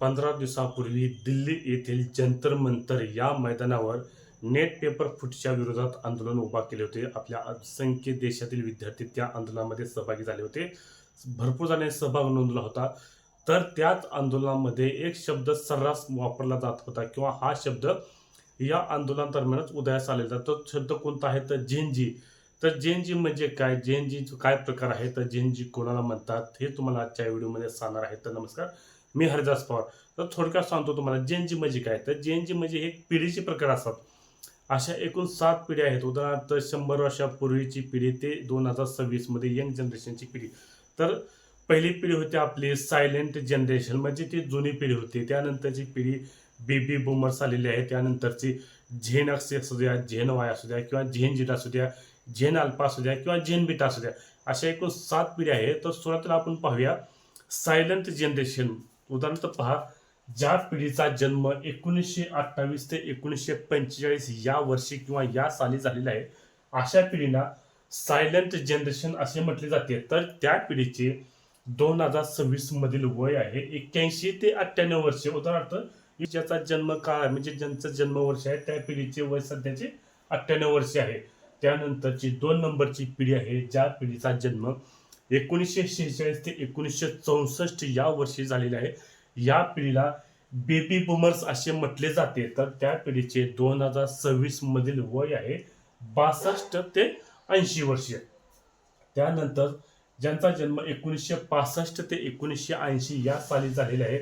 15 दिवसापूर्वी दिल्ली येथील जंतर मंतर या मैदानावर नेट पेपर फुटीच्या विरोधात आंदोलन उभा केले होते. आपल्या असंख्य देशातील विद्यार्थी त्या आंदोलनामध्ये सहभागी झाले होते. भरपूर जणांनी सहभाग नोंदवला होता. तर त्याच आंदोलनामध्ये एक शब्द सर्रास वापरला जात होता किंवा हा शब्द या आंदोलनादरम्यानच उदयास आलेला. तो शब्द कोणता आहे तर जेनजी. तर जेनजी म्हणजे काय, जेनजी काय प्रकार आहे, तर जेनजी कोणाला म्हणतात हे तुम्हाला आजच्या व्हिडिओमध्ये सांगणार आहे. तर नमस्कार, मी हरिदास पवार. तर थोडक्यात सांगतो तुम्हाला जेनजी म्हणजे काय. तर जेनजी म्हणजे एक पिढीचे प्रकार असतात. अशा एकूण 7 पिढ्या आहेत. उदाहरणार्थ 100 वर्षापूर्वीची पिढी ते 2026 मध्ये यंग जनरेशनची पिढी. तर पहिली पिढी होती आपली सायलेंट जनरेशन, म्हणजे ती जुनी पिढी होती. त्यानंतरची पिढी बेबी बूमर्स आलेली आहे. त्यानंतरची झेन एक्स असू द्या, झेन वाय असू द्या किंवा झेन झेड असू द्या, झेन अल्फा असू द्या किंवा झेन बीटा असू द्या. अशा एकूण 7 पिढ्या आहेत. तर सुरुवातीला आपण पाहूया सायलेंट जनरेशन. उदाहरणार्थ पहा, ज्या पिढीचा जन्म 1928 ते 1945 या वर्षी किंवा या साली झालेला आहे, अशा पिढीला सायलेंट जनरेशन असे म्हटले जाते. तर त्या पिढीचे 2026 मधील वय आहे 81 ते 98 वर्षे. उदाहरणार्थ ज्याचा जन्म काळ म्हणजे ज्यांचं जन्मवर्ष आहे त्या पिढीचे वय सध्याचे 98 वर्षे आहे. त्यानंतरची 2 नंबरची पिढी आहे, ज्या पिढीचा जन्म 1946 ते 1964 या वर्षी झालेला आहे. या पिढीला बेबी बूमर्स असे म्हटले जाते. तर त्या पिढीचे 2026 मधील वय आहे 62 ते 80 वर्षे. त्यानंतर ज्यांचा जन्म 1965 ते 1980 या साली झालेला आहे,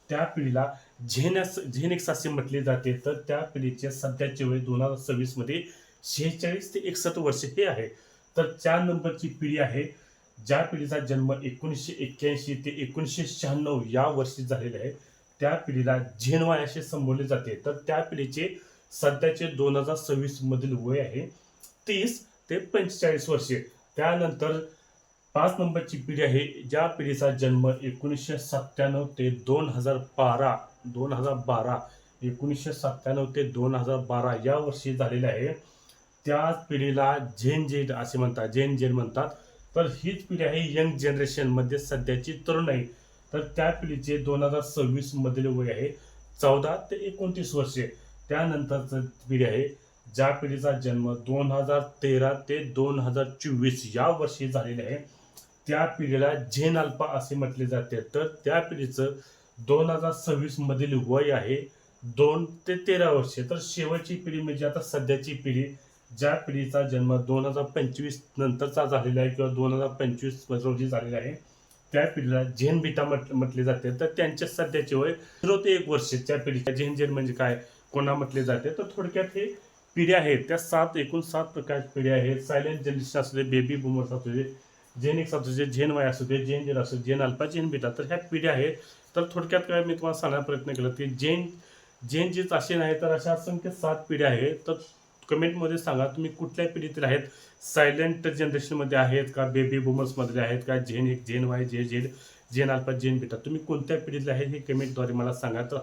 त्या पिढीला झेन एक्स असे म्हटले जाते. तर त्या पिढीचे सध्याचे वय 2026 मध्ये 46 ते 61 वर्षे हे आहे. तर 4 नंबरची पिढी आहे, ज्या पिढीचा जन्म 1981 ते 1996 या वर्षी झालेला आहे, त्या पिढीला झेन वाय असे संबोधले जाते. तर त्या पिढीचे सध्याचे 2026 मधील वय आहे 30 ते 45 वर्षे. त्यानंतर 5 नंबरची पिढी आहे, ज्या पिढीचा जन्म 1997 ते 2012 1997 ते 2012 या वर्षी झालेला आहे. त्या पिढीला झेन झेड असे म्हणतात, झेन झेड म्हणतात. तर हीच पिढी आहे यंग जनरेशन मध्ये सध्याची तरुणाई. तर त्या पिढीचे 2026 मधील वय आहे 14 ते 29 वर्षे. त्यानंतरच पिढी आहे, ज्या पिढीचा जन्म 2013 ते 2024 या वर्षी झालेला आहे, त्या पिढीला झेन अल्फा असे म्हटले जाते. तर त्या पिढीचं 2026 मधील वय आहे 2 ते 13 वर्षे. तर शेवटची पिढी म्हणजे आता सध्याची पिढी, ज्या पिढीचा जन्म 2025 नंतरचा झालेला आहे किंवा 2025 रोजी झालेला आहे, त्या पिढीला झेन बीटा म्हटले जाते. तर त्यांचे सध्याचे वय 0 ते 1 वर्ष. त्या पिढीच्या झेन झेड म्हणजे काय, कोणा म्हटले जाते. तर थोडक्यात हे पिढ्या आहेत, त्या एकूण 7 प्रकारच्या पिढ्या आहेत. सायलेंट जनरेशन असू दे, बेबी बूमर्स असू दे, झेन एक्स असू दे, झेन वाय असू दे, झेन झेड असू दे, झेन अल्फा, झेन बीटा. तर ह्या पिढ्या आहेत. तर थोडक्यात काय मी तुम्हाला सांगण्याचा प्रयत्न केला की झेन झेड असे नाही, तर अशा असंख्य 7 पिढ्या आहेत. तर कमेंटमध्ये सांगा तुम्ही कुठल्या पिढीतील आहेत. सायलेंट जनरेशनमध्ये आहेत का, बेबी बूमर्समध्ये आहेत का, झेन एक, Gen Y, Gen Z, Gen alpha, Gen beta, तुम्ही कोणत्या पिढीतले आहे हे कमेंटद्वारे मला सांगा. तर